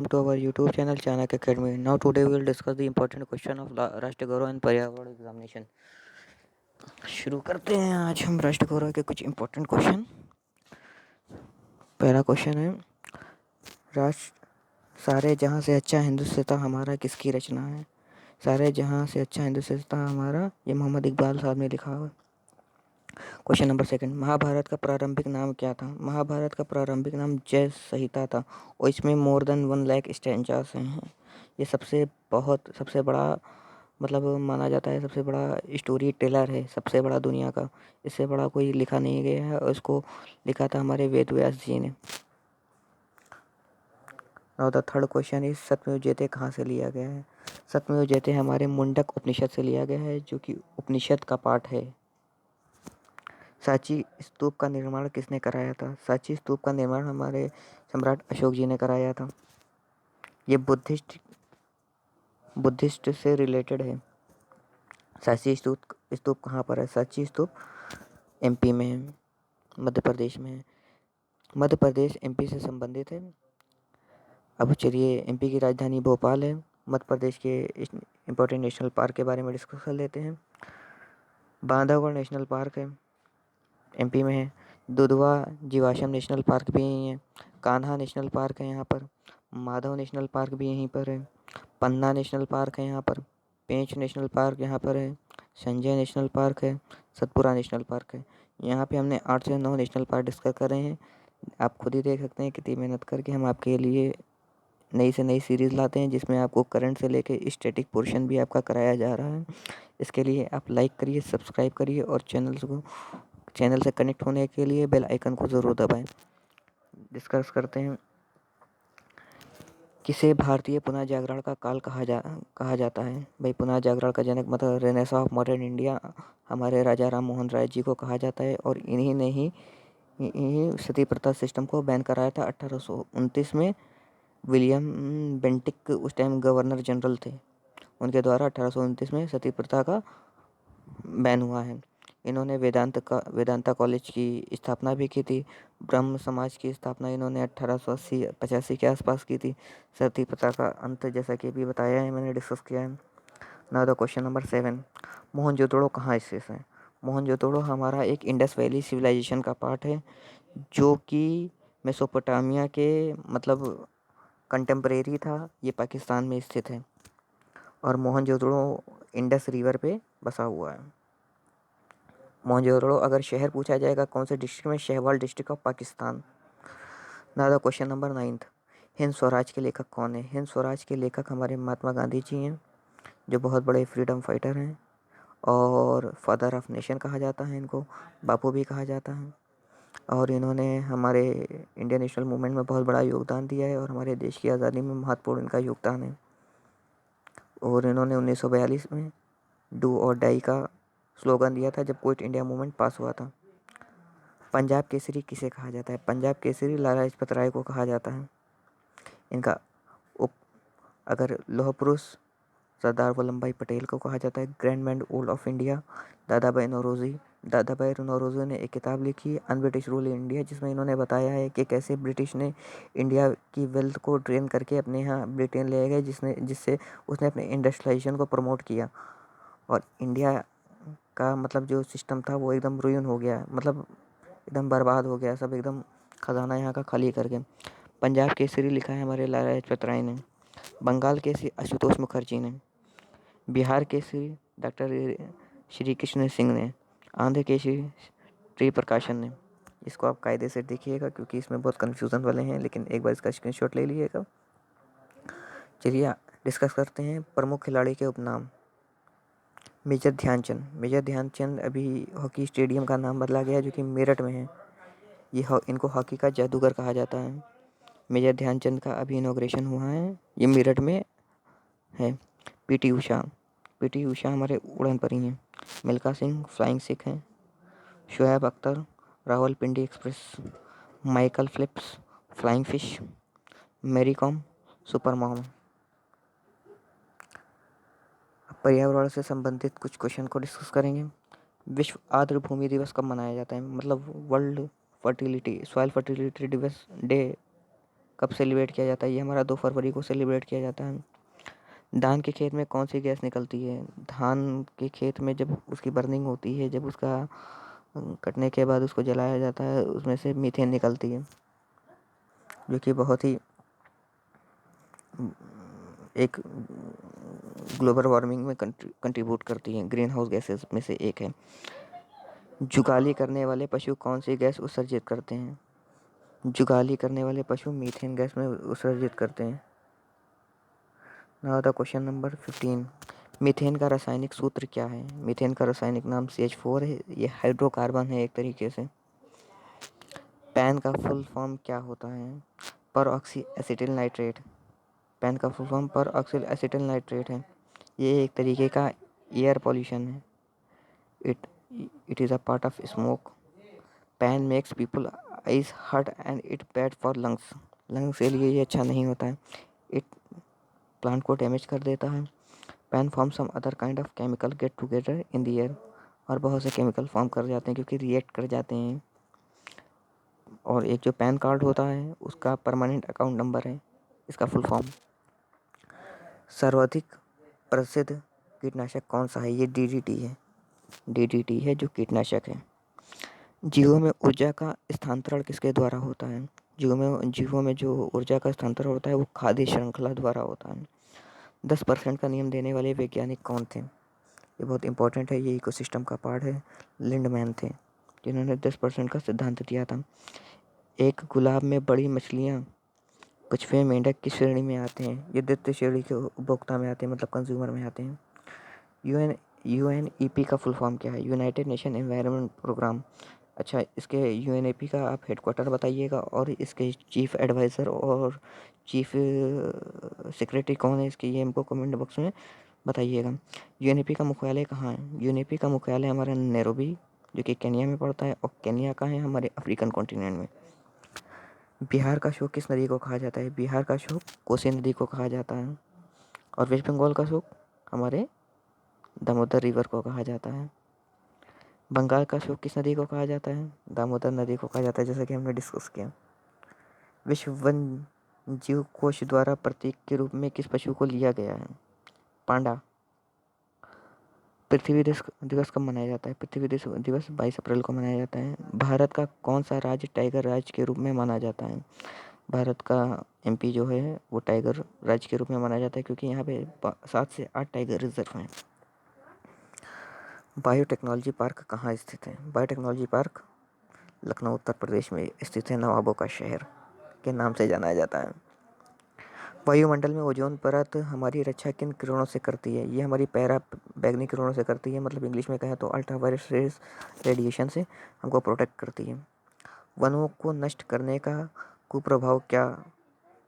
To our YouTube channel Chanakya Academy. Now today we will discuss the important question of राष्ट्रीय गौरव and पर्यावरण examination. शुरू करते हैं आज हम राष्ट्रीय गौरव के कुछ important क्वेश्चन। पहला क्वेश्चन है, राष्ट्र सारे जहां से अच्छा हिंदुस्तान हमारा किसकी रचना है? सारे जहां से अच्छा हिंदुस्तान हमारा, ये मोहम्मद इकबाल साहब ने लिखा हुआ। क्वेश्चन नंबर सेकंड, महाभारत का प्रारंभिक नाम क्या था? महाभारत का प्रारंभिक नाम जय संहिता था और इसमें मोर देन 1 लाख स्टेंजास हैं। ये सबसे बड़ा मतलब माना जाता है, सबसे बड़ा स्टोरी टेलर है, सबसे बड़ा दुनिया का। इससे बड़ा कोई लिखा नहीं गया है और इसको लिखा था हमारे वेद व्यास जी ने। Now the third question is, सत्यमेव जयते कहाँ से लिया गया है? सत्यमेव जयते हमारे मुंडक उपनिषद से लिया गया है, जो कि उपनिषद का पाठ है। सांची स्तूप का निर्माण किसने कराया था? सांची स्तूप का निर्माण हमारे सम्राट अशोक जी ने कराया था। ये बुद्धिस्ट से रिलेटेड है। सांची स्तूप कहाँ पर है? सांची स्तूप एमपी में है, मध्य प्रदेश में है। मध्य प्रदेश एमपी से संबंधित है। अब चलिए, एमपी की राजधानी भोपाल है। मध्य प्रदेश के इम्पोर्टेंट नेशनल पार्क के बारे में डिस्कस कर लेते हैं। बांधवगढ़ नेशनल पार्क है, एमपी में है। दुधवा जीवाश्म नेशनल पार्क भी यहीं है। कान्हा नेशनल पार्क है यहाँ पर। माधव नेशनल पार्क भी यहीं पर है। पन्ना नेशनल पार्क है यहाँ पर। पेंच नेशनल पार्क यहाँ पर है। संजय नेशनल पार्क है। सतपुरा नेशनल पार्क है। यहाँ पे हमने 8 से 9 नेशनल पार्क डिस्कस कर रहे हैं। आप खुद ही देख सकते हैं कितनी मेहनत करके हम आपके लिए नई से नई सीरीज़ लाते हैं, जिसमें आपको करंट से लेके स्टैटिक पोर्शन भी आपका कराया जा रहा है। इसके लिए आप लाइक करिए, सब्सक्राइब करिए और चैनल से कनेक्ट होने के लिए बेल आइकन को ज़रूर दबाएं। डिस्कस करते हैं, किसे भारतीय पुनः जागरण का काल कहा जाता है? भाई, पुनः जागरण का जनक मतलब रेनेसां ऑफ मॉडर्न इंडिया हमारे राजा राम मोहन राय जी को कहा जाता है। और इन्हीं ने ही सती प्रथा सिस्टम को बैन कराया था 1829 में। विलियम बेंटिक उस टाइम गवर्नर जनरल थे, उनके द्वारा 1829 में सती प्रथा का बैन हुआ है। इन्होंने वेदांता कॉलेज की स्थापना भी की थी। ब्रह्म समाज की स्थापना इन्होंने 1885 के आसपास की थी। सती प्रथा का अंत, जैसा कि अभी बताया है, मैंने डिस्कस किया है। Now the question number 7, Mohenjodaro कहाँ स्थित है? मोहनजोदड़ो हमारा एक इंडस वैली सिविलाइजेशन का पार्ट है, जो कि मेसोपोटामिया के मतलब कंटेम्परेरी था। ये पाकिस्तान में स्थित है और मोहनजोदड़ो इंडस रिवर पे बसा हुआ है। मोहनजोदड़ो अगर शहर पूछा जाएगा कौन से डिस्ट्रिक्ट में, Sahiwal district of Pakistan. Now the question number 9, Hind Swaraj के लेखक कौन है? हिंद स्वराज के लेखक हमारे महात्मा गांधी जी हैं, जो बहुत बड़े फ्रीडम फाइटर हैं और फादर ऑफ नेशन कहा जाता है इनको, बापू भी कहा जाता है। और इन्होंने हमारे इंडियन नेशनल मूवमेंट में बहुत बड़ा योगदान दिया है और हमारे देश की आज़ादी में महत्वपूर्ण इनका योगदान है। और इन्होंने 1942 में डू और डाई का स्लोगन दिया था जब क्विट इंडिया मूवमेंट पास हुआ था। पंजाब केसरी किसे कहा जाता है? पंजाब केसरी लाला लाजपत राय को कहा जाता है। इनका उप अगर लौह पुरुष सरदार वल्लभ भाई पटेल को कहा जाता है। Grand man old of India दादा भाई नौरोजी ने एक किताब लिखी है un British rule in India, जिसमें इन्होंने बताया है कि कैसे ब्रिटिश ने इंडिया की वेल्थ को ड्रेन करके अपने यहाँ ब्रिटेन ले गए, जिससे उसने अपने इंडस्ट्रियलाइजेशन को प्रमोट किया और इंडिया का मतलब जो सिस्टम था वो एकदम रुइन हो गया, मतलब एकदम बर्बाद हो गया, सब एकदम खजाना यहाँ का खाली करके। पंजाब केसरी लिखा है हमारे लाला लाजपत राय ने। बंगाल केसरी आशुतोष मुखर्जी ने। बिहार केसरी डॉक्टर श्री कृष्ण सिंह ने। आंध्र केसरी श्री प्रकाशन ने। इसको आप कायदे से देखिएगा क्योंकि इसमें बहुत कन्फ्यूज़न वाले हैं, लेकिन एक बार इसका स्क्रीनशॉट ले लीजिएगा। चलिए डिस्कस करते हैं प्रमुख खिलाड़ी के उपनाम। मेजर ध्यानचंद अभी हॉकी स्टेडियम का नाम बदला गया जो कि मेरठ में है। इनको हॉकी का जादूगर कहा जाता है। मेजर ध्यानचंद का अभी इनॉग्रेशन हुआ है, ये मेरठ में है। पीटी उषा हमारे उड़न परी हैं। मिल्खा सिंह फ्लाइंग सिख हैं। Shoaib Akhtar Rawalpindi express. Michael Phelps flying fish. Mary Kom super mom. पर्यावरण से संबंधित कुछ क्वेश्चन को डिस्कस करेंगे। विश्व आर्द्र भूमि दिवस कब मनाया जाता है? मतलब वर्ल्ड फर्टिलिटी सॉइल फर्टिलिटी दिवस डे कब सेलिब्रेट किया जाता है? ये हमारा 2 फरवरी को सेलिब्रेट किया जाता है। धान के खेत में कौन सी गैस निकलती है? धान के खेत में जब उसकी बर्निंग होती है, जब उसका कटने के बाद उसको जलाया जाता है, उसमें से मीथेन निकलती है, जो कि बहुत ही एक ग्लोबल वार्मिंग में कंट्रीब्यूट करती है, ग्रीन हाउस गैसेस में से एक है। जुगाली करने वाले पशु कौन सी गैस उत्सर्जित करते हैं? जुगाली करने वाले पशु मीथेन गैस में उत्सर्जित करते हैं। Now the question number 15। Methane का रासायनिक सूत्र क्या है? मीथेन का रासायनिक नाम CH4 है। ये हाइड्रोकार्बन है एक तरीके से। पैन का फुल फॉर्म क्या होता है? Peroxy acetyl nitrate. PAN का full form peroxy acetyl nitrate है। ये एक तरीके का एयर पॉल्यूशन है। It it is a part of smoke. PAN makes people eyes hurt and it bad for lungs. Lungs के लिए ये अच्छा नहीं होता है। इट प्लांट को डैमेज कर देता है। PAN form some other kind of chemical get together in the air. और बहुत से केमिकल फॉर्म कर जाते हैं क्योंकि रिएक्ट कर जाते हैं। और एक जो पैन कार्ड होता है उसका परमानेंट अकाउंट नंबर है, इसका फुल फॉर्म। सर्वाधिक प्रसिद्ध कीटनाशक कौन सा है? ये DDT है। DDT है जो कीटनाशक है। जीवों में ऊर्जा का स्थानांतरण किसके द्वारा होता है? जीवों में जो ऊर्जा का स्थानांतरण होता है वो खाद्य श्रृंखला द्वारा होता है। 10% का नियम देने वाले वैज्ञानिक कौन थे? ये बहुत इंपॉर्टेंट है, ये इकोसिस्टम का पार्ट है। लिंडमैन थे जिन्होंने 10% का सिद्धांत दिया था। एक गुलाब में बड़ी मछलियाँ कछुए मेंढक की श्रेणी में आते हैं। ये द्वितीय श्रेणी के उपभोक्ता में आते हैं, मतलब कंज्यूमर में आते हैं। UNEP का फुल फॉर्म क्या है? United Nation environment programme. अच्छा, इसके UNEP का आप हेडक्वार्टर बताइएगा और इसके चीफ एडवाइज़र और चीफ सेक्रेटरी कौन है इसके, ये हमको कमेंट बॉक्स में बताइएगा। UNEP का मुख्यालय कहाँ है? UNEP का मुख्यालय हमारा नैरोबी, जो कि केन्या में पड़ता है, और केन्या का है हमारे अफ्रीकन कॉन्टिनेंट में। बिहार का शोक किस नदी को कहा जाता है? बिहार का शोक कोसी नदी को कहा जाता है। और वेस्ट बंगाल का शोक हमारे दामोदर रिवर को कहा जाता है। बंगाल का शोक किस नदी को कहा जाता है? दामोदर नदी को कहा जाता है, जैसा कि हमने डिस्कस किया। विश्व वन्य जीव कोष द्वारा प्रतीक के रूप में किस पशु को लिया गया है? पांडा। पृथ्वी दिवस कब मनाया जाता है? पृथ्वी दिवस 22 अप्रैल को मनाया जाता है। भारत का कौन सा राज्य टाइगर राज्य के रूप में माना जाता है? भारत का MP जो है वो टाइगर राज्य के रूप में माना जाता है क्योंकि यहाँ पे 7 से 8 टाइगर रिजर्व हैं। बायोटेक्नोलॉजी पार्क कहाँ स्थित है? बायोटेक्नोलॉजी पार्क लखनऊ उत्तर प्रदेश में स्थित है। नवाबों का शहर के नाम से जाना जाता है। वायुमंडल में ओजोन परत हमारी रक्षा किन किरणों से करती है? ये हमारी पैरा बैगनी किरणों से करती है, मतलब इंग्लिश में कहें तो अल्ट्रावायलेट रेडिएशन से हमको प्रोटेक्ट करती है। वनों को नष्ट करने का कुप्रभाव क्या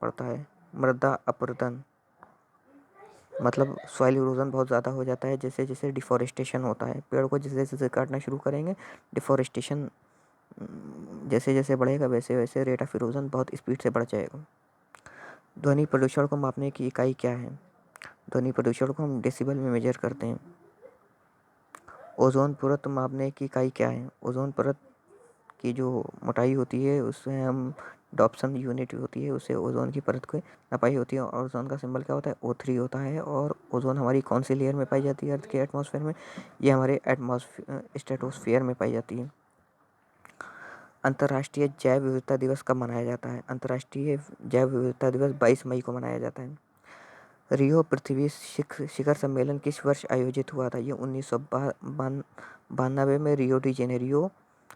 पड़ता है? मृदा अपरदन, मतलब सॉइल इरोजन बहुत ज़्यादा हो जाता है जैसे जैसे डिफॉरेस्टेशन होता है। पेड़ को जैसे जैसे काटना शुरू करेंगे, डिफॉरेस्टेशन जैसे जैसे बढ़ेगा वैसे वैसे रेट ऑफ इरोजन बहुत स्पीड से बढ़ जाएगा। ध्वनि प्रदूषण को मापने की इकाई क्या है? ध्वनि प्रदूषण को हम डेसिबल में मेजर करते हैं। ओजोन परत मापने की इकाई क्या है? ओजोन परत की जो मोटाई होती है उससे हम डॉप्सन यूनिट होती है, उससे ओजोन की परत को नापाई होती है। और ओजोन का सिंबल क्या होता है? O3 होता है। और ओजोन हमारी कौन सी लेयर में पाई जाती है अर्थ के एटमॉस्फेयर में? ये हमारे स्ट्रेटोस्फीयर में पाई जाती है। अंतर्राष्ट्रीय जैव विविधता दिवस कब मनाया जाता है? अंतर्राष्ट्रीय जैव विविधता दिवस 22 मई को मनाया जाता है। रियो पृथ्वी शिखर सम्मेलन किस वर्ष आयोजित हुआ था? ये 1992 में रियो डी जेनेरियो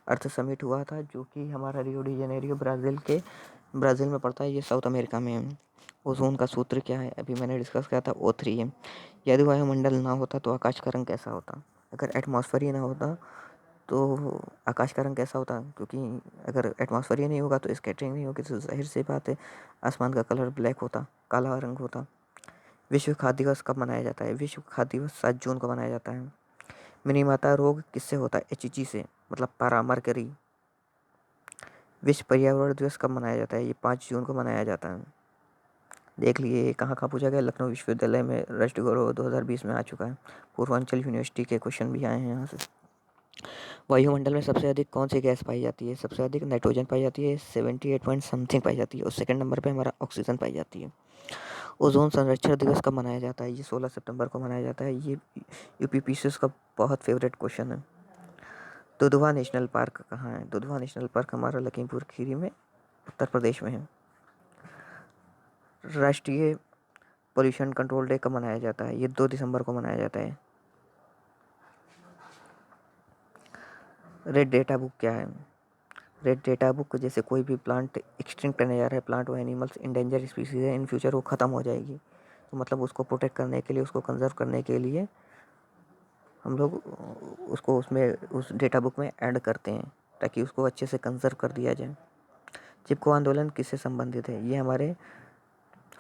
अर्थ समिट हुआ था, जो कि हमारा रियो डी जेनेरियो ब्राज़ील में पड़ता है। ये साउथ अमेरिका में है। ओजोन का सूत्र क्या है? अभी मैंने डिस्कस किया था, O3 है। यदि वायुमंडल ना होता तो आकाश का रंग कैसा होता? अगर एटमॉस्फेयर ही ना होता तो आकाश का रंग कैसा होता? क्योंकि अगर एटमॉस्फेयर ही नहीं होगा तो स्कैटरिंग नहीं होगी, तो जाहिर सी बात है आसमान का कलर ब्लैक होता, काला रंग होता। विश्व खाद्य दिवस कब मनाया जाता है? विश्व खाद्य दिवस 7 जून को मनाया जाता है। मिनीमाता रोग किससे होता है? HG से, मतलब पारामर्करी। विश्व पर्यावरण दिवस कब मनाया जाता है? ये 5 जून को मनाया जाता है। देख लिए कहाँ कहाँ पूछा गया। लखनऊ विश्वविद्यालय में राष्ट्रीय गौरव 2020 में आ चुका है। पूर्वांचल यूनिवर्सिटी के क्वेश्चन भी आए हैं यहाँ से। वायुमंडल में सबसे अधिक कौन सी गैस पाई जाती है? सबसे अधिक नाइट्रोजन पाई जाती है, 78 पॉइंट समथिंग पाई जाती है, और सेकंड नंबर पे हमारा ऑक्सीजन पाई जाती है। ओजोन संरक्षण दिवस कब मनाया जाता है? ये 16 सितंबर को मनाया जाता है। ये यूपीपीसीएस का बहुत फेवरेट क्वेश्चन है। दुधवा नेशनल पार्क कहाँ है? दुधवा नेशनल पार्क हमारा लखीमपुर खीरी में, उत्तर प्रदेश में है। राष्ट्रीय पोल्यूशन कंट्रोल डे कब मनाया जाता है? ये 2 दिसंबर को मनाया जाता है। रेड डेटा बुक क्या है? रेड डेटा बुक जैसे कोई भी प्लांट एक्सटिंक्ट करने जा रहा है, प्लांट और एनिमल्स इंडेंजर स्पीसीज है, इन फ्यूचर वो ख़त्म हो जाएगी, तो मतलब उसको प्रोटेक्ट करने के लिए, उसको कंजर्व करने के लिए हम लोग उसको उसमें उस डेटा बुक में ऐड करते हैं ताकि उसको अच्छे से कंजर्व कर दिया जाए। चिपको आंदोलन किससे संबंधित है? ये हमारे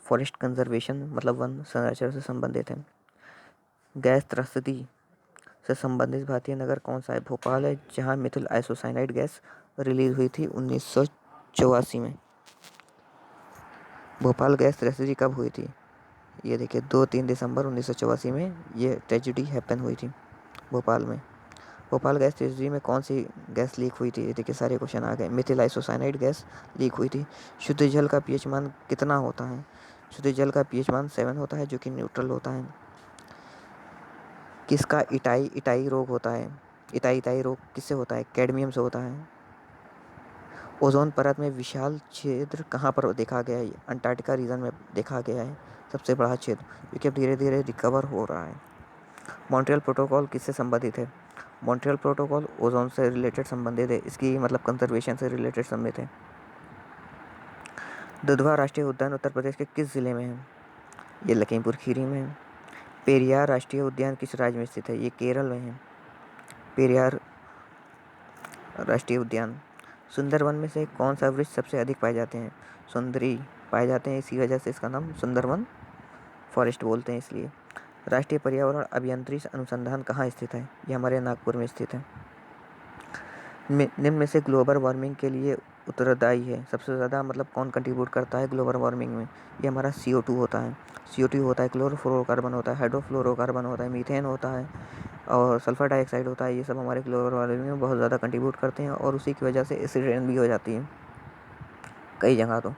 फॉरेस्ट कंजर्वेशन मतलब वन संरक्षण से संबंधित है। गैस त्रस्ती से संबंधित भारतीय नगर कौन सा है? भोपाल है, जहाँ मिथिल आइसोसाइनाइड गैस रिलीज हुई थी 1984 में। भोपाल गैस त्रस्ती कब हुई थी? ये देखिए 2-3 दिसंबर 1984 में ये ट्रेजिडी हैपन हुई थी भोपाल में। भोपाल गैस त्रस्ती में कौन सी गैस लीक हुई थी? ये देखिए सारे क्वेश्चन आ गए। मिथिल आइसोसाइनाइड गैस लीक हुई थी। शुद्ध जल का पीएच मान कितना होता है? शुद्ध जल का पीएच मान 7 होता है, जो कि न्यूट्रल होता है। किसका इटाई इटाई रोग होता है? इटाई इटाई रोग किससे होता है? कैडमियम से होता है। ओजोन परत में विशाल छिद्र कहाँ पर देखा गया है? अंटार्कटिका रीजन में देखा गया है सबसे बड़ा छिद्र, क्योंकि अब धीरे धीरे रिकवर हो रहा है। मॉन्ट्रियल प्रोटोकॉल किससे संबंधित है? मॉन्ट्रियल प्रोटोकॉल ओजोन से रिलेटेड संबंधित है, इसकी मतलब कंजर्वेशन से रिलेटेड संबंधित है। दुधवा राष्ट्रीय उद्यान उत्तर प्रदेश के किस जिले में है? ये लखीमपुर खीरी में है। पेरियार राष्ट्रीय उद्यान किस राज्य में स्थित है? ये केरल में है, पेरियार राष्ट्रीय उद्यान। सुंदरवन में से कौन सा वृक्ष सबसे अधिक पाए जाते हैं? सुंदरी पाए जाते हैं, इसी वजह से इसका नाम सुंदरवन फॉरेस्ट बोलते हैं इसलिए। राष्ट्रीय पर्यावरण अभियांत्रिकी अनुसंधान कहाँ स्थित है? ये हमारे नागपुर में स्थित है। निम्न में से ग्लोबल वार्मिंग के लिए उत्तरदायी है, सबसे ज़्यादा मतलब कौन कंट्रीब्यूट करता है ग्लोबल वार्मिंग में? ये हमारा CO2 होता है। CO2 होता है, क्लोरोफ्लोरोकार्बन होता है, हाइड्रोफ्लोरोकार्बन होता है, मीथेन होता है और सल्फर डाइऑक्साइड होता है। ये सब हमारे ग्लोबल वार्मिंग में बहुत ज़्यादा कंट्रीब्यूट करते हैं और उसी की वजह से एसिड रेन भी हो जाती है कई जगह। तो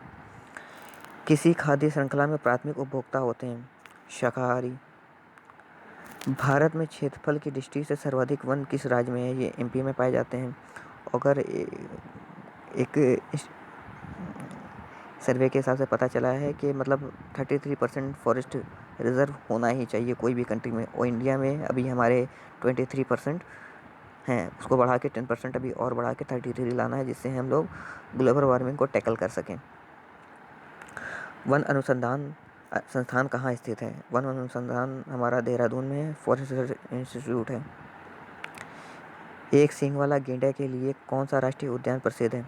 किसी खाद्य श्रृंखला में प्राथमिक उपभोक्ता होते हैं? शाकाहारी। भारत में क्षेत्रफल की दृष्टि से सर्वाधिक वन किस राज्य में है? ये MP में पाए जाते हैं। अगर एक सर्वे के हिसाब से पता चला है कि मतलब 33% फॉरेस्ट रिजर्व होना ही चाहिए कोई भी कंट्री में, और इंडिया में अभी हमारे 23% हैं, उसको बढ़ा के 10% अभी और बढ़ा के 33 लाना है, जिससे हम लोग ग्लोबल वार्मिंग को टैकल कर सकें। वन अनुसंधान संस्थान कहाँ स्थित है? वन अनुसंधान हमारा देहरादून में है, फॉरेस्ट रिसर्च इंस्टीट्यूट है। एक सींग वाला गेंडा के लिए कौन सा राष्ट्रीय उद्यान प्रसिद्ध है?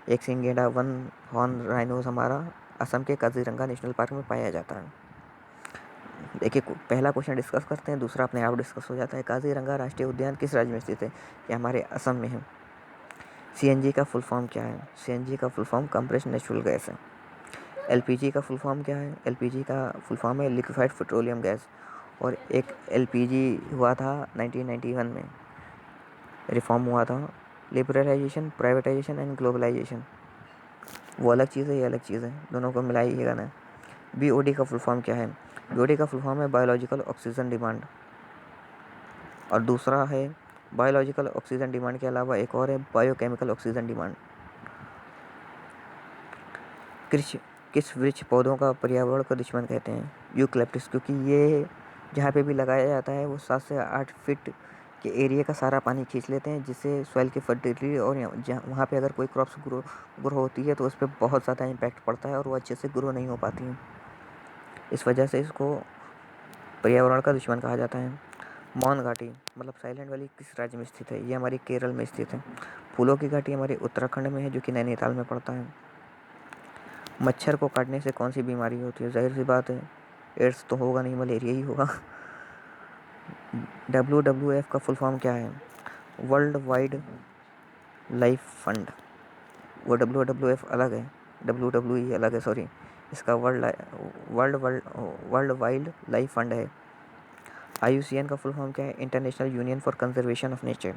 एक सींग गेंडा वन हॉर्न राइनोस हमारा असम के काजीरंगा नेशनल पार्क में पाया जाता है। देखिए पहला क्वेश्चन डिस्कस करते हैं, दूसरा अपने आप डिस्कस हो जाता है। काजीरंगा राष्ट्रीय उद्यान किस राज्य में स्थित है? ये हमारे असम में है। CNG का फुल फॉर्म क्या है? CNG का full form compressed natural gas है। LPG का फुल फॉर्म क्या है? LPG का फुल फॉर्म है लिक्विफाइड पेट्रोलियम गैस, और एक LPG हुआ था 1991 में, रिफॉर्म हुआ था। लिबरलाइजेशन, प्राइवेटाइजेशन एंड ग्लोबलाइजेशन, वो अलग चीज़ है, ये अलग चीज़ है, दोनों को मिलाइएगा ना। BOD का फुल फॉर्म क्या है? BOD का फुल फॉर्म है बायोलॉजिकल ऑक्सीजन डिमांड, और दूसरा है बायोलॉजिकल ऑक्सीजन डिमांड के अलावा एक और है बायोकेमिकल ऑक्सीजन डिमांड। किस वृक्ष पौधों का पर्यावरण का दुश्मन कहते हैं? यूकलिप्टस, क्योंकि ये जहाँ पे भी लगाया जाता है वो 7 से 8 फीट के एरिया का सारा पानी खींच लेते हैं, जिससे सॉइल की फर्टिलिटी और वहाँ पे अगर कोई क्रॉप्स ग्रो होती है तो उस पर बहुत ज़्यादा इम्पैक्ट पड़ता है और वो अच्छे से ग्रो नहीं हो पाती हैं। इस वजह से इसको पर्यावरण का दुश्मन कहा जाता है। मौन घाटी मतलब साइलेंट वैली किस राज्य में स्थित है? ये हमारी केरल में स्थित है। फूलों की घाटी हमारे उत्तराखंड में है, जो कि नैनीताल में पड़ता है। मच्छर को काटने से कौन सी बीमारी होती है? जाहिर सी बात है, एड्स तो होगा नहीं, मलेरिया ही होगा। WWF का फुल फॉर्म क्या है? World wide life fund. वो WWF अलग है, WWE अलग है, सॉरी। इसका world world world wild life fund है। IUCN का फुल फॉर्म क्या है? International union for conservation of nature.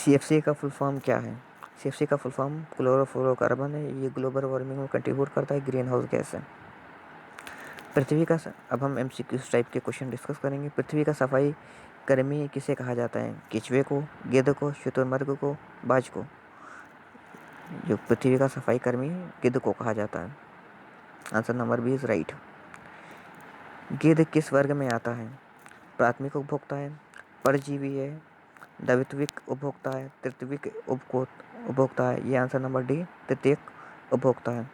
CFC का फुल फॉर्म क्या है? CFC का फुल फॉर्म क्लोरोफ्लोरोकार्बन है। ये ग्लोबल वार्मिंग में कंट्रीब्यूट करता है, ग्रीन हाउस गैस है। पृथ्वी का अब हम MCQ टाइप के क्वेश्चन डिस्कस करेंगे। पृथ्वी का सफाई कर्मी किसे कहा जाता है? केचुए को, गिद्ध को, शुतुरमुर्ग को, बाज को? जो पृथ्वी का सफाई कर्मी गिद्ध को कहा जाता है। Answer number B is right. गिद्ध किस वर्ग में आता है? प्राथमिक उपभोक्ता है, परजीवी है, द्वितीयक उपभोक्ता है, तृतीयक उपभोक्ता है। ये आंसर नंबर डी तृतीयक उपभोक्ता है।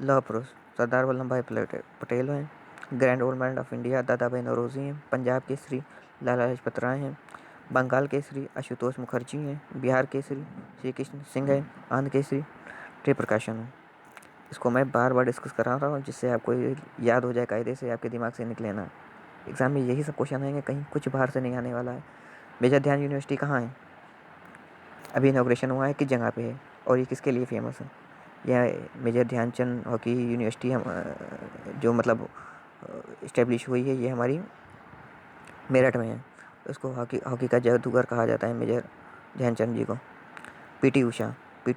लौह पुरुष सरदार वल्लभ भाई पटेल हैं। Grand old man of India दादा भाई नौरोजी हैं। पंजाब केसरी लाला लाजपत राय हैं। बंगाल केसरी आशुतोष मुखर्जी हैं। बिहार केसरी श्री कृष्ण सिंह हैं। आंध्र केसरी जयप्रकाशन हैं। इसको मैं बार बार डिस्कस करा रहा हूँ जिससे आपको याद हो जाए, कायदे से आपके दिमाग से निकले ना। एग्जाम में यही सब क्वेश्चन आएंगे, कहीं कुछ बाहर से नहीं आने वाला है। मेजर ध्यान यूनिवर्सिटी कहाँ है? अभी इनॉग्रेशन हुआ है, किस जगह पे है और ये किसके लिए फेमस है? यह मेजर ध्यानचंद हॉकी यूनिवर्सिटी हम जो मतलब इस्टेब्लिश हुई है, ये हमारी मेरठ में है। उसको हॉकी हॉकी का जादूगर कहा जाता है मेजर ध्यानचंद जी को। पीटी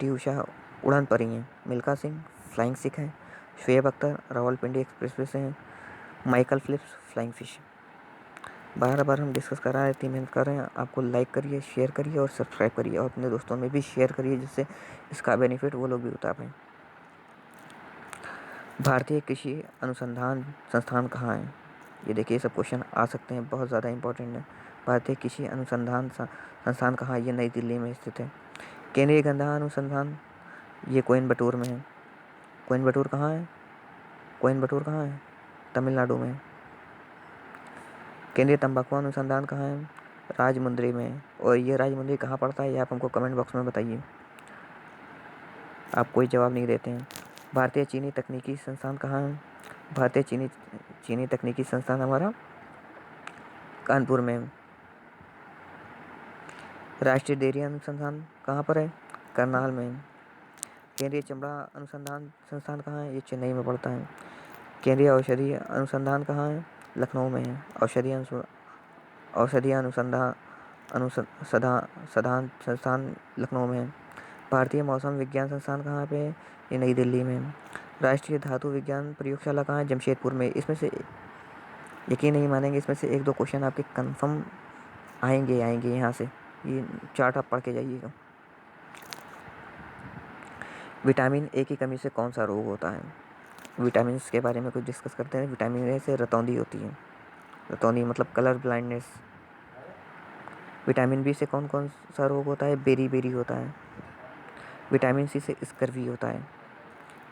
उषा उड़ान परी हैं। मिल्खा सिंह फ्लाइंग सिख हैं। शुएब अख्तर रावलपिंडी एक्सप्रेसवे से हैं। Michael Phelps flying fish. बार बार हम डिस्कस कर रहे हैं, 3 मिनट कर रहे हैं। आपको लाइक करिए, शेयर करिए और सब्सक्राइब करिए और अपने दोस्तों में भी शेयर करिए जिससे इसका बेनिफिट वो लोग भी उठा पाएँ। भारतीय कृषि अनुसंधान संस्थान कहाँ है? ये देखिए, सब क्वेश्चन आ सकते हैं, बहुत ज़्यादा इंपॉर्टेंट है। भारतीय कृषि अनुसंधान संस्थान कहाँ है? ये नई दिल्ली में स्थित है। केंद्रीय गन्ना अनुसंधान ये कोयम्बटूर में है। कोयम्बटूर कहाँ है? कोयम्बटूर कहाँ है? तमिलनाडु में। केंद्रीय तंबाकू अनुसंधान कहाँ है? राजमुंद्री में। और ये राजमुंद्री कहाँ पड़ता है, ये आप हमको कमेंट बॉक्स में बताइए। आप कोई जवाब नहीं देते हैं। भारतीय चीनी तकनीकी संस्थान कहाँ है? भारतीय चीनी तकनीकी संस्थान हमारा कानपुर में। राष्ट्रीय डेयरी अनुसंधान कहाँ पर है? करनाल में। केंद्रीय चमड़ा अनुसंधान संस्थान कहाँ है? ये चेन्नई में पड़ता है। केंद्रीय औषधि अनुसंधान कहाँ है? लखनऊ में है। औषधि अनुसंधान संस्थान लखनऊ में है। भारतीय मौसम विज्ञान संस्थान कहाँ पे है? ये नई दिल्ली में है। राष्ट्रीय धातु विज्ञान प्रयोगशाला कहाँ है? जमशेदपुर में। इसमें से यकीन नहीं मानेंगे, इसमें से 1-2 क्वेश्चन आपके कंफर्म आएंगे यहाँ से। ये चार्ट आप पढ़ के जाइएगा। विटामिन ए की कमी से कौन सा रोग होता है? विटामिन के बारे में कुछ डिस्कस करते हैं। विटामिन ए से रतौंधी होती है। रतौंधी मतलब कलर ब्लाइंडनेस। विटामिन बी से कौन कौन सा रोग होता है? बेरी होता है। विटामिन सी से स्कर्वी होता है।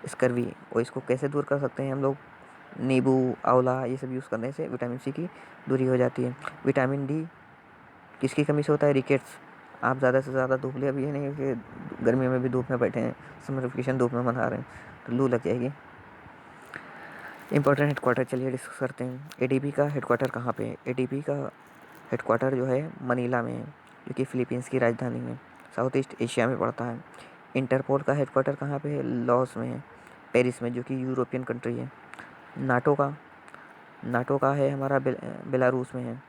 स्कर्वी, और इसको कैसे दूर कर सकते हैं हम लोग? नींबू, आंवला ये सब यूज़ करने से विटामिन सी की दूरी हो जाती है। विटामिन डी किसकी कमी से होता है? रिकेट्स। आप ज़्यादा से ज़्यादा धूप ले, अभी ये नहीं कि गर्मी में भी धूप में बैठे हैं, समर वेकेशन धूप में मना रहे हैं तो लू लग जाएगी। इंपॉर्टेंट हेडक्वार्टर चलिए डिस्कस करते हैं। एडीबी का हेडक्वार्टर कहाँ पे है? एडीबी का हेडक्वार्टर जो है मनीला में है, जो कि फिलीपींस की राजधानी है, साउथ ईस्ट एशिया में पड़ता है। इंटरपोल का हेडक्वार्टर कहाँ पे है? लॉस में है, पेरिस में, जो कि यूरोपियन कंट्री है। नाटो का है हमारा बेलारूस में है।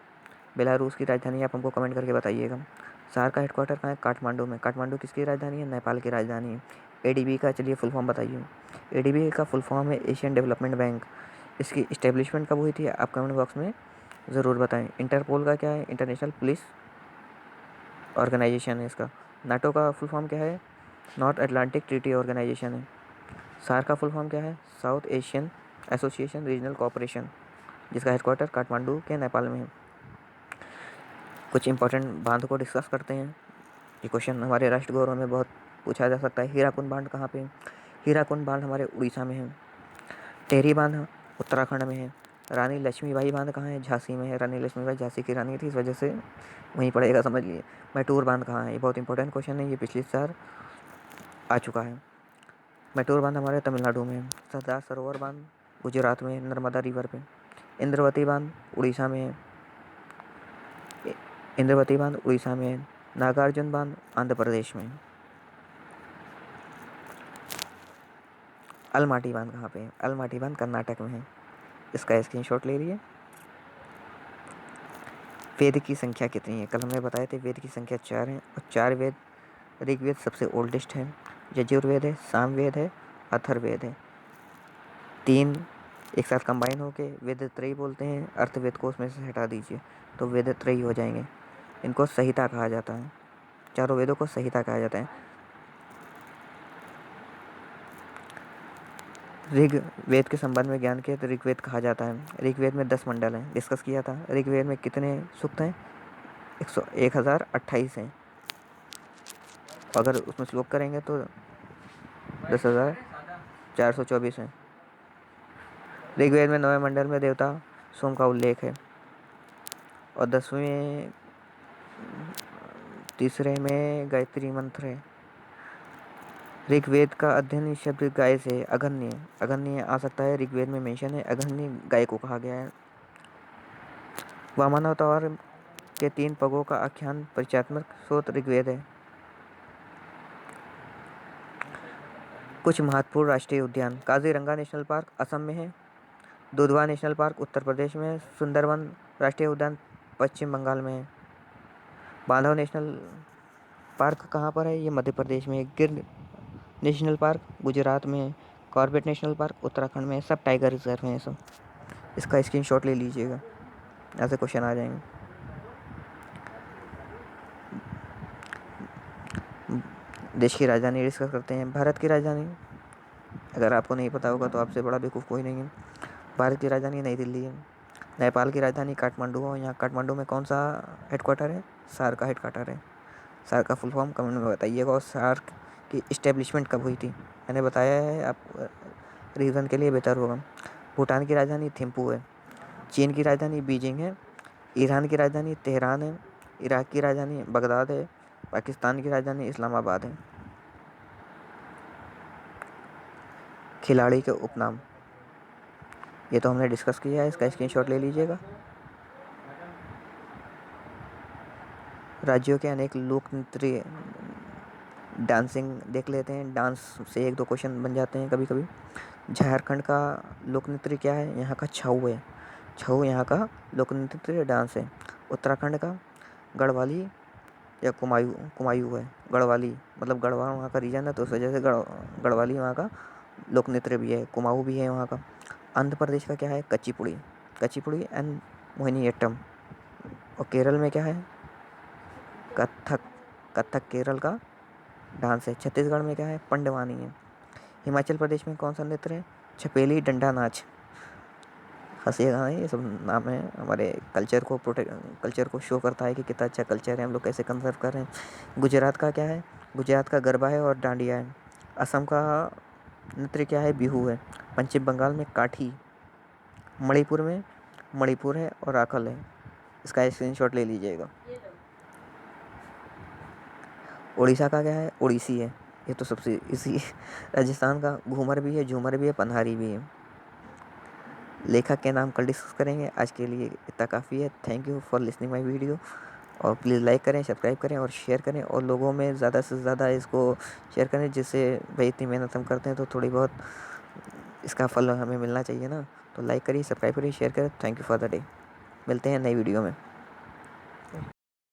बेलारूस की राजधानी आप हमको कमेंट करके बताइएगा। सार का हेडक्वार्टर कहाँ है? काठमांडू में। काठमांडू किसकी राजधानी है? नेपाल की राजधानी है। एडीबी का चलिए फुल फॉर्म बताइए। एडीबी का फुल फॉर्म है एशियन डेवलपमेंट बैंक। इसकी इस्टेब्लिशमेंट कब हुई थी? आप कमेंट बॉक्स में ज़रूर बताएं। इंटरपोल का क्या है? इंटरनेशनल पुलिस ऑर्गेनाइजेशन है इसका। नाटो का फुल फॉर्म क्या है? नॉर्थ अटलांटिक ट्रीटी ऑर्गेनाइजेशन है। सार का फुल फॉर्म क्या है? South Asian association regional cooperation, जिसका हेडक्वार्टर काठमांडू के नेपाल में है। कुछ इंपॉर्टेंट बांध को डिस्कस करते हैं। ये क्वेश्चन हमारे राष्ट्र गौरव में बहुत पूछा जा सकता है। हीराकुंड बांध कहाँ पे है? हीराकुंड बांध हमारे उड़ीसा में है। टेहरी बांध उत्तराखंड में है। रानी लक्ष्मीबाई बांध कहाँ है? झांसी में है। रानी लक्ष्मीबाई झांसी की रानी थी, इस वजह से वहीं पड़ेगा, समझ लिए। मैटूर बांध कहाँ है? ये बहुत इंपॉर्टेंट क्वेश्चन है, ये पिछले साल आ चुका है। मैटूर बांध हमारे तमिलनाडु में है। सरदार सरोवर बांध गुजरात में है, नर्मदा रिवर पे। इंद्रवती बांध उड़ीसा में है। इंद्रवती बांध उड़ीसा में है। नागार्जुन बांध आंध्र प्रदेश में है। अलमाटी बांध कहाँ पे है? अलमाटी बांध कर्नाटक में है। इसका स्क्रीनशॉट ले लिए। वेद की संख्या कितनी है? कल हमने बताए थे वेद की संख्या 4 है और 4 वेद, ऋग्वेद सबसे ओल्डेस्ट है, यजुर्वेद है, सामवेद है, अथर्ववेद है। 3 एक साथ कंबाइन होके वेद त्रयी बोलते हैं। अर्थवेद को उसमें से हटा दीजिए तो वेद त्रयी हो जाएंगे। इनको संहिता कहा जाता है, चारों वेदों को संहिता कहा जाता है। ऋग्वेद के संबंध में ज्ञान के तो ऋग्वेद कहा जाता है। ऋग्वेद में 10 मंडल हैं, डिस्कस किया था। ऋग्वेद में कितने सूक्त हैं? 1028 हैं। अगर उसमें श्लोक करेंगे तो 10,424 हैं। ऋग्वेद में 9वें मंडल में देवता सोम का उल्लेख है और 10वें तीसरे में गायत्री मंत्र है। ऋग्वेद का अध्ययन शब्द गाय से अगन्य, अगन्य आ सकता है, ऋग्वेद में मेंशन है, अगन्य गाय को कहा गया है। वामनावतार के 3 पगों का आख्यान परिचयात्मक स्रोत ऋग्वेद है। कुछ महत्वपूर्ण राष्ट्रीय उद्यान: काजीरंगा नेशनल पार्क असम में है, दुधवा नेशनल पार्क उत्तर प्रदेश में है, सुंदरवन राष्ट्रीय उद्यान पश्चिम बंगाल में है, बांधव नेशनल पार्क कहाँ पर है? ये मध्य प्रदेश में है, गिर नेशनल पार्क गुजरात में है, कॉर्बेट नेशनल पार्क उत्तराखंड में है। सब टाइगर रिजर्व हैं सब। इसका स्क्रीनशॉट ले लीजिएगा, ऐसे क्वेश्चन आ जाएंगे। देश की राजधानी डिस्कस करते हैं। भारत की राजधानी, अगर आपको नहीं पता होगा तो आपसे बड़ा बेवकूफ़ कोई नहीं है। भारत की राजधानी नई दिल्ली है। नेपाल की राजधानी काठमांडू है। यहाँ काठमांडू में कौन सा हेडक्वार्टर है? सार्क का हेडक्वार्टर है। सार्क का फुल फॉर्म कमेंट में बताइएगा। और सार्क की इस्टेब्लिशमेंट कब हुई थी? मैंने बताया है, आप रीज़न के लिए बेहतर होगा। भूटान की राजधानी थिम्पू है। चीन की राजधानी बीजिंग है। ईरान की राजधानी तेहरान है। इराक की राजधानी बगदाद है। पाकिस्तान की राजधानी इस्लामाबाद है। खिलाड़ी के उपनाम, ये तो हमने डिस्कस किया है, इसका स्क्रीनशॉट ले लीजिएगा। राज्यों के अनेक लोक नृत्य, डांसिंग देख लेते हैं। डांस से 1-2 क्वेश्चन बन जाते हैं कभी कभी। झारखंड का लोक नृत्य क्या है? यहाँ का छऊ है। छऊ यहाँ का लोक नृत्य डांस है। उत्तराखंड का गढ़वाली या कुमायूं, कुमायूं है। गढ़वाली मतलब गढ़वाल वहाँ का रीजन है तो उस वजह से गढ़वाली वहाँ का लोक नृत्य भी है। कुमाऊं भी है वहाँ का। आंध्र प्रदेश का क्या है? कच्चीपुड़ी, कच्चीपुड़ी एंड मोहिनीअट्टम। और केरल में क्या है? कथक, कथक केरल का डांस है। छत्तीसगढ़ में क्या है? पंडवानी है। हिमाचल प्रदेश में कौन सा नृत्य है? छपेली डंडा नाच। हंसिएगा नहीं, ये सब नाम है हमारे कल्चर को कल्चर को शो करता है कि कितना अच्छा कल्चर है, हम लोग कैसे कंजर्व कर रहे हैं। गुजरात का क्या है? गुजरात का गरबा है और डांडिया है। असम का नृत्य क्या है? बिहू है। पश्चिम बंगाल में काठी। मणिपुर में मणिपुर है और राखल है। इसका स्क्रीनशॉट ले लीजिएगा। उड़ीसा का क्या है? उड़ीसी है। ये तो सबसे इसी। राजस्थान का घूमर भी है, झूमर भी है, पन्हारी भी है। लेखक के नाम कल डिस्कस करेंगे। आज के लिए इतना काफ़ी है। Thank you for listening my video. और प्लीज़ लाइक करें, सब्सक्राइब करें और शेयर करें और लोगों में ज़्यादा से ज़्यादा इसको शेयर करें, जिससे भाई इतनी मेहनत हम करते हैं तो थोड़ी बहुत इसका फल हमें मिलना चाहिए ना। तो लाइक करिए, सब्सक्राइब करिए, शेयर करें। Thank you for the day. मिलते हैं नई वीडियो में।